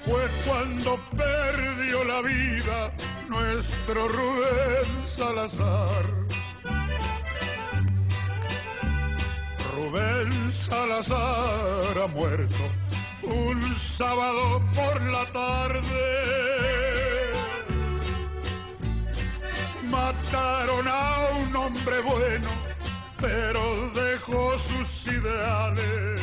fue cuando perdió la vida nuestro Rubén Salazar. Rubén Salazar ha muerto un sábado por la tarde. Mataron a un hombre bueno, pero dejó sus ideales.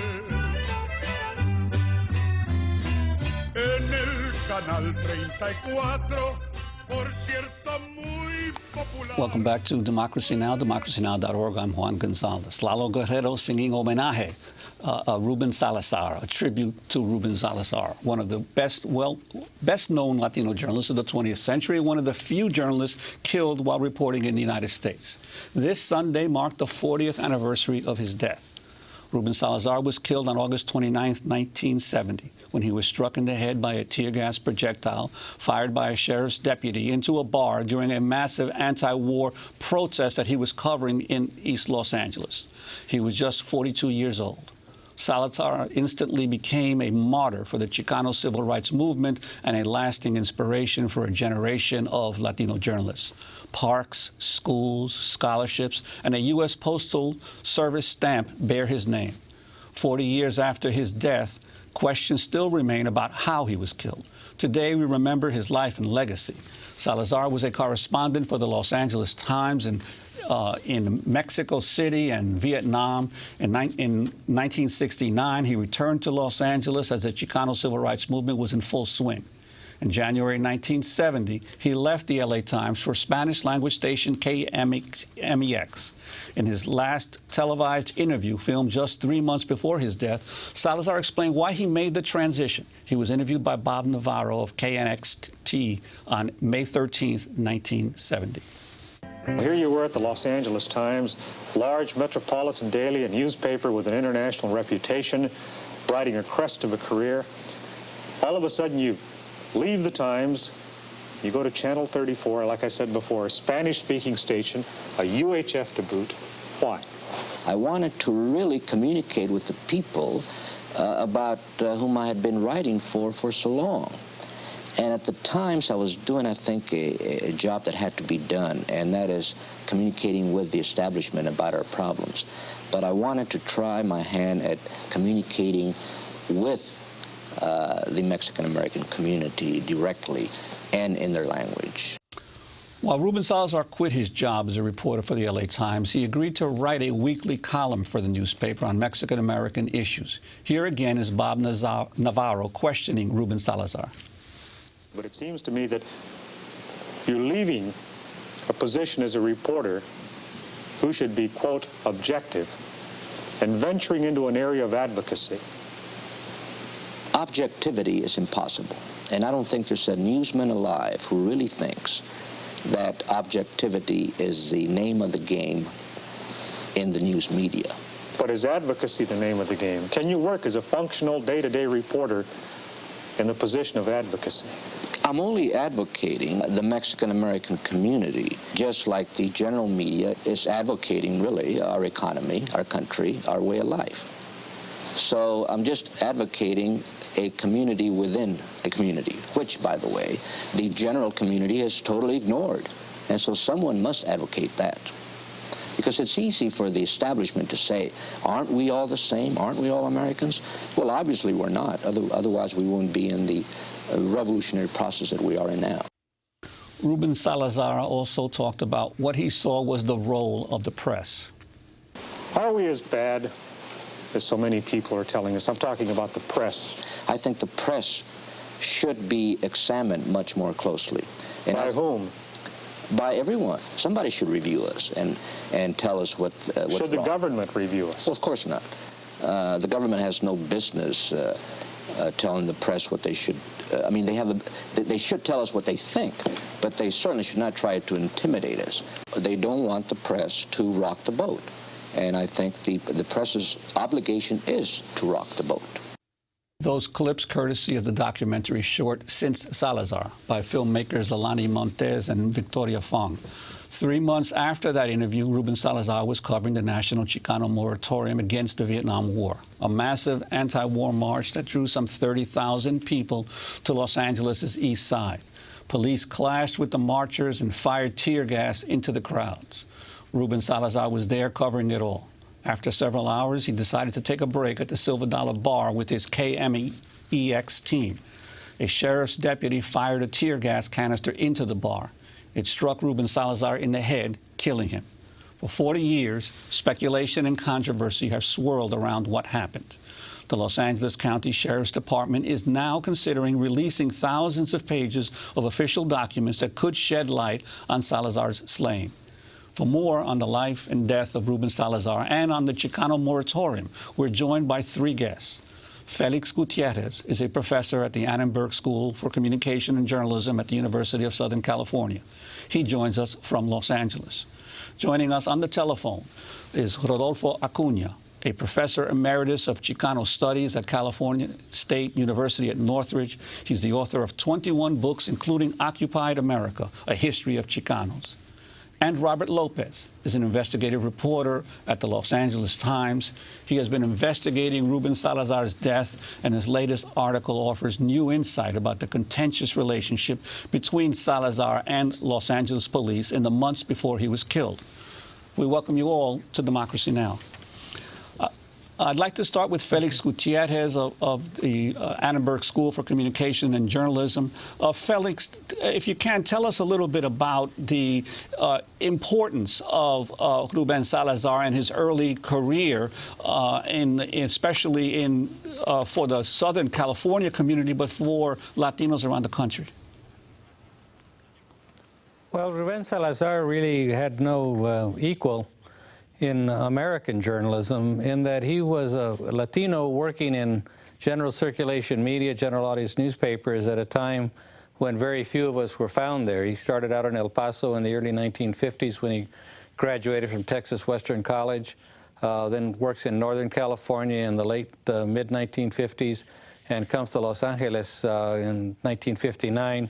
En el canal 34, por cierto, muy popular. Welcome back to Democracy Now!, democracynow.org. I'm Juan Gonzalez. Lalo Guerrero singing Homenaje, Rubén Salazar, a tribute to Rubén Salazar, one of the best-known Latino journalists of the 20th century, one of the few journalists killed while reporting in the United States. This Sunday marked the 40th anniversary of his death. Rubén Salazar was killed on August 29, 1970, when he was struck in the head by a tear gas projectile fired by a sheriff's deputy into a bar during a massive anti-war protest that he was covering in East Los Angeles. He was just 42 years old. Salazar instantly became a martyr for the Chicano civil rights movement and a lasting inspiration for a generation of Latino journalists. Parks, schools, scholarships, and a U.S. Postal Service stamp bear his name. 40 years after his death, questions still remain about how he was killed. Today, we remember his life and legacy. Salazar was a correspondent for the Los Angeles Times and in Mexico City and Vietnam. In 1969, he returned to Los Angeles as the Chicano civil rights movement was in full swing. In January 1970, he left the LA Times for Spanish-language station KMEX. In his last televised interview, filmed just 3 months before his death, Salazar explained why he made the transition. He was interviewed by Bob Navarro of KNXT on May 13, 1970. Here you were at the Los Angeles Times, large metropolitan daily and newspaper with an international reputation, riding a crest of a career. All of a sudden you leave the Times, you go to Channel 34, like I said before, a Spanish-speaking station, a UHF to boot. Why? I wanted to really communicate with the people about whom I had been writing for so long. And at the Times, I was doing, I think, a job that had to be done, and that is communicating with the establishment about our problems. But I wanted to try my hand at communicating with the Mexican-American community directly and in their language. While Rubén Salazar quit his job as a reporter for the LA Times, he agreed to write a weekly column for the newspaper on Mexican-American issues. Here again is Bob Navarro questioning Rubén Salazar. But it seems to me that you're leaving a position as a reporter who should be, quote, objective, and venturing into an area of advocacy. Objectivity is impossible. And I don't think there's a newsman alive who really thinks that objectivity is the name of the game in the news media. But is advocacy the name of the game? Can you work as a functional day-to-day reporter in the position of advocacy? I'm only advocating the Mexican-American community, just like the general media is advocating, really, our economy, our country, our way of life. So I'm just advocating a community within a community, which, by the way, the general community has totally ignored. And so someone must advocate that. Because it's easy for the establishment to say, aren't we all the same? Aren't we all Americans? Well, obviously we're not. Otherwise we wouldn't be in the revolutionary process that we are in now. Rubén Salazar also talked about what he saw was the role of the press. Are we as bad as so many people are telling us? I'm talking about the press. I think the press should be examined much more closely. And by whom? By everyone. Somebody should review us and tell us what's Should the wrong. Government review us? Well, of course not. The government has no business telling the press what they should. I mean, they should tell us what they think, but they certainly should not try to intimidate us. They don't want the press to rock the boat, and I think the press's obligation is to rock the boat. Those clips courtesy of the documentary short Since Salazar by filmmakers Lalani Montes and Victoria Fong. 3 months after that interview, Rubén Salazar was covering the National Chicano Moratorium against the Vietnam War, a massive anti-war march that drew some 30,000 people to Los Angeles' East Side. Police clashed with the marchers and fired tear gas into the crowds. Rubén Salazar was there covering it all. After several hours, he decided to take a break at the Silver Dollar Bar with his KMEX team. A sheriff's deputy fired a tear gas canister into the bar. It struck Rubén Salazar in the head, killing him. For 40 years, speculation and controversy have swirled around what happened. The Los Angeles County Sheriff's Department is now considering releasing thousands of pages of official documents that could shed light on Salazar's slaying. For more on the life and death of Rubén Salazar and on the Chicano Moratorium, we're joined by 3 guests. Felix Gutierrez is a professor at the Annenberg School for Communication and Journalism at the University of Southern California. He joins us from Los Angeles. Joining us on the telephone is Rodolfo Acuña, a professor emeritus of Chicano Studies at California State University at Northridge. He's the author of 21 books, including Occupied America, A History of Chicanos. And Robert Lopez is an investigative reporter at the Los Angeles Times. He has been investigating Rubén Salazar's death, and his latest article offers new insight about the contentious relationship between Salazar and Los Angeles police in the months before he was killed. We welcome you all to Democracy Now! I'd like to start with Felix Gutierrez of the Annenberg School for Communication and Journalism. Felix, if you can, tell us a little bit about the importance of Rubén Salazar and his early career, especially for the Southern California community, but for Latinos around the country. Well, Rubén Salazar really had no equal in American journalism, in that he was a Latino working in general circulation media, general audience newspapers at a time when very few of us were found there. He started out in El Paso in the early 1950s when he graduated from Texas Western College, then works in Northern California in the late mid-1950s, and comes to Los Angeles in 1959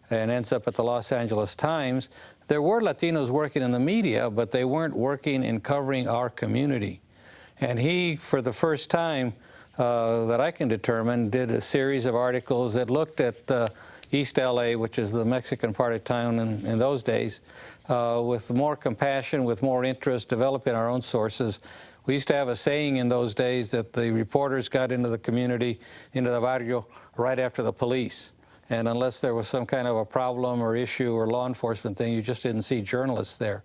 and ends up at the Los Angeles Times. There were Latinos working in the media, but they weren't working in covering our community. And he, for the first time that I can determine, did a series of articles that looked at East LA, which is the Mexican part of town in those days, with more compassion, with more interest, developing our own sources. We used to have a saying in those days that the reporters got into the community, into the barrio, right after the police. And unless there was some kind of a problem or issue or law enforcement thing, you just didn't see journalists there.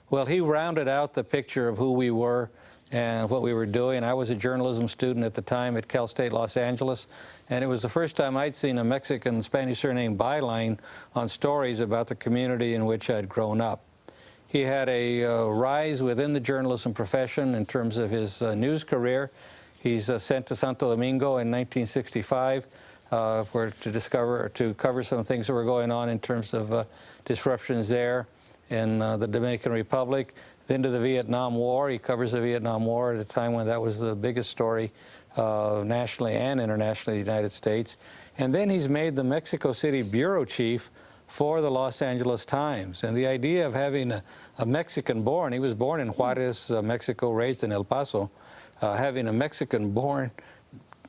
Well, he rounded out the picture of who we were and what we were doing. I was a journalism student at the time at Cal State Los Angeles, and it was the first time I'd seen a Mexican Spanish surname byline on stories about the community in which I'd grown up. He had a rise within the journalism profession in terms of his news career. He's sent to Santo Domingo in 1965. To cover some things that were going on in terms of disruptions there in the Dominican Republic. Then to the Vietnam War. He covers the Vietnam War at a time when that was the biggest story nationally and internationally in the United States. And then he's made the Mexico City bureau chief for the Los Angeles Times. And the idea of having a Mexican born, he was born in Juarez, Mexico, raised in El Paso, having a Mexican-born,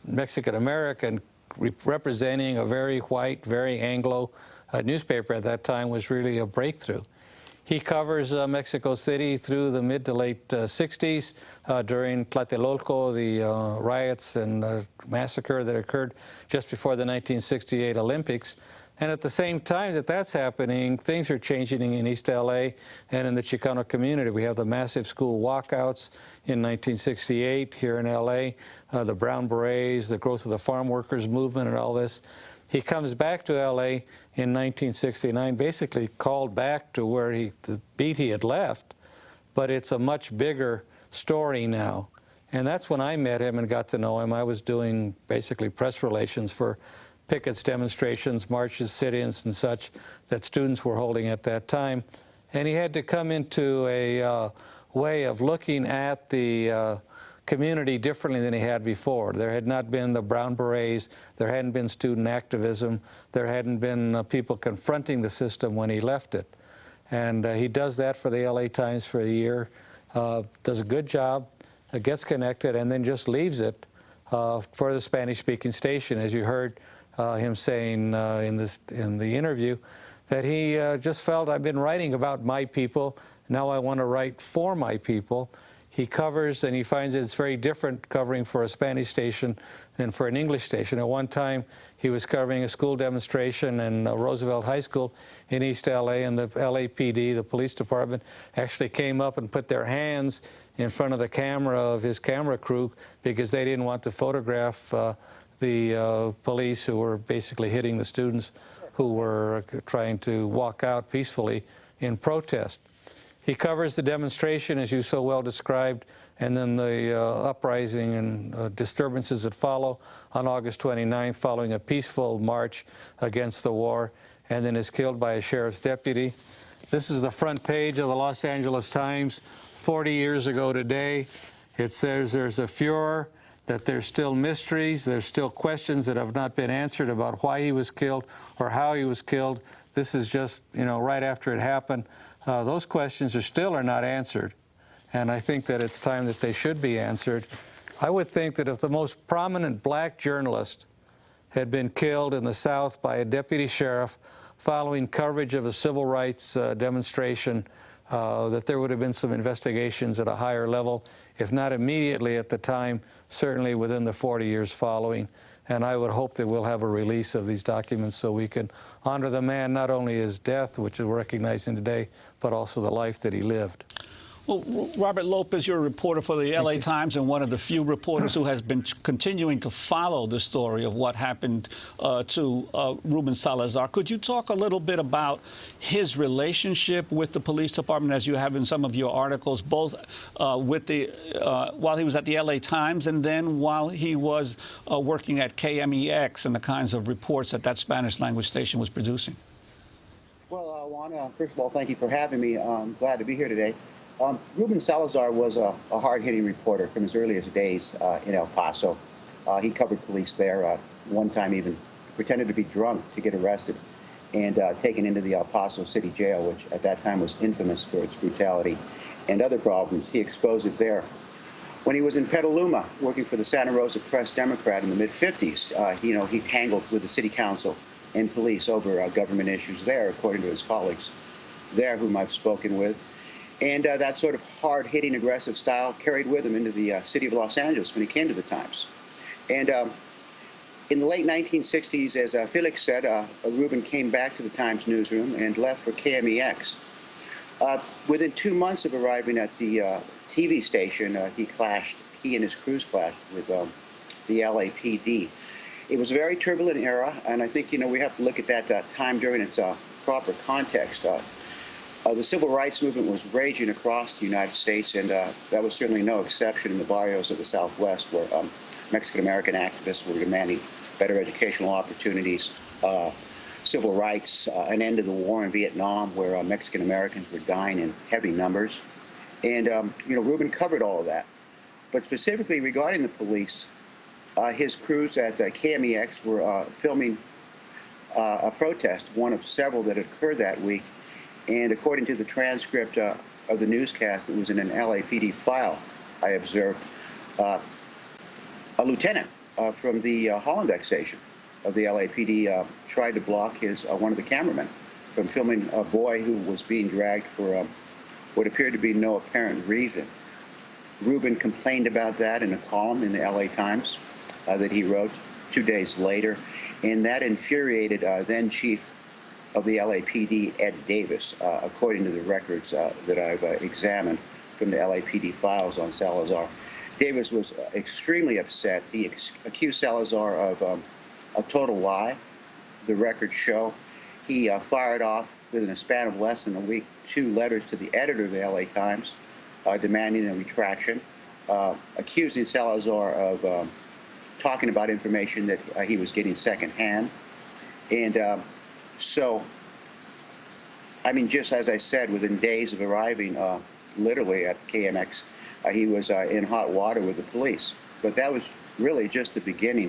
Mexican-American representing a very white, very Anglo newspaper at that time was really a breakthrough. He covers Mexico City through the mid to late 60s during Tlatelolco, the riots and massacre that occurred just before the 1968 Olympics. And at the same time that that's happening, things are changing in East LA and in the Chicano community. We have the massive school walkouts in 1968 here in LA, the Brown Berets, the growth of the farm workers movement and all this. He comes back to LA in 1969, basically called back to where the beat he had left, but it's a much bigger story now. And that's when I met him and got to know him. I was doing basically press relations for pickets, demonstrations, marches, sit-ins and such that students were holding at that time. And he had to come into a way of looking at the community differently than he had before. There had not been the Brown Berets, there hadn't been student activism, there hadn't been people confronting the system when he left it. And he does that for the LA Times for a year, does a good job, gets connected, and then just leaves it for the Spanish-speaking station, as you heard him saying in the interview, that he just felt, I've been writing about my people, now I want to write for my people. He covers, and he finds it's very different covering for a Spanish station than for an English station. At one time, he was covering a school demonstration in Roosevelt High School in East LA, and the LAPD, the police department, actually came up and put their hands in front of the camera of his camera crew because they didn't want to photograph the police who were basically hitting the students who were trying to walk out peacefully in protest. He covers the demonstration, as you so well described, and then the uprising and disturbances that follow on August 29th, following a peaceful march against the war, and then is killed by a sheriff's deputy. This is the front page of the Los Angeles Times 40 years ago today. It says there's a furor, that there's still mysteries, there's still questions that have not been answered about why he was killed or how he was killed. This is just, right after it happened. Those questions are not answered, and I think that it's time that they should be answered. I would think that if the most prominent black journalist had been killed in the South by a deputy sheriff following coverage of a civil rights demonstration, that there would have been some investigations at a higher level, if not immediately at the time, certainly within the 40 years following. And I would hope that we'll have a release of these documents so we can honor the man, not only his death, which we're recognizing today, but also the life that he lived. Well, Robert Lopez, you're a reporter for the LA Times and one of the few reporters who has been continuing to follow the story of what happened to Rubén Salazar. Could you talk a little bit about his relationship with the police department, as you have in some of your articles, both with while he was at the LA Times and then while he was working at KMEX and the kinds of reports that Spanish language station was producing? Well, Juan, first of all, thank you for having me. I'm glad to be here today. Rubén Salazar was a hard-hitting reporter from his earliest days in El Paso. He covered police there. One time even pretended to be drunk to get arrested and taken into the El Paso City Jail, which at that time was infamous for its brutality and other problems. He exposed it there. When he was in Petaluma working for the Santa Rosa Press Democrat in the mid-50s, he tangled with the city council and police over government issues there, according to his colleagues there, whom I've spoken with. And that sort of hard-hitting, aggressive style carried with him into the city of Los Angeles when he came to the Times. And in the late 1960s, as Felix said, Rubén came back to the Times newsroom and left for KMEX. Within 2 months of arriving at the TV station, he and his crews clashed with the LAPD. It was a very turbulent era, and I think, we have to look at that time during its proper context. The civil rights movement was raging across the United States, and that was certainly no exception in the barrios of the Southwest, where Mexican-American activists were demanding better educational opportunities, civil rights, an end to the war in Vietnam, where Mexican-Americans were dying in heavy numbers. And, Rubén covered all of that. But specifically regarding the police, his crews at KMEX were filming a protest, one of several that had occurred that week. And according to the transcript of the newscast that was in an LAPD file, I observed a lieutenant from the Hollenbeck station of the LAPD tried to block one of the cameramen from filming a boy who was being dragged for what appeared to be no apparent reason. Rubén complained about that in a column in the LA Times that he wrote 2 days later, and that infuriated then Chief of the LAPD, Ed Davis, according to the records that I've examined from the LAPD files on Salazar. Davis was extremely upset. He accused Salazar of a total lie. The records show he fired off within a span of less than a week 2 letters to the editor of the LA Times demanding a retraction, accusing Salazar of talking about information that he was getting secondhand. And so, just as I said, within days of arriving literally at KMX, he was in hot water with the police. But that was really just the beginning.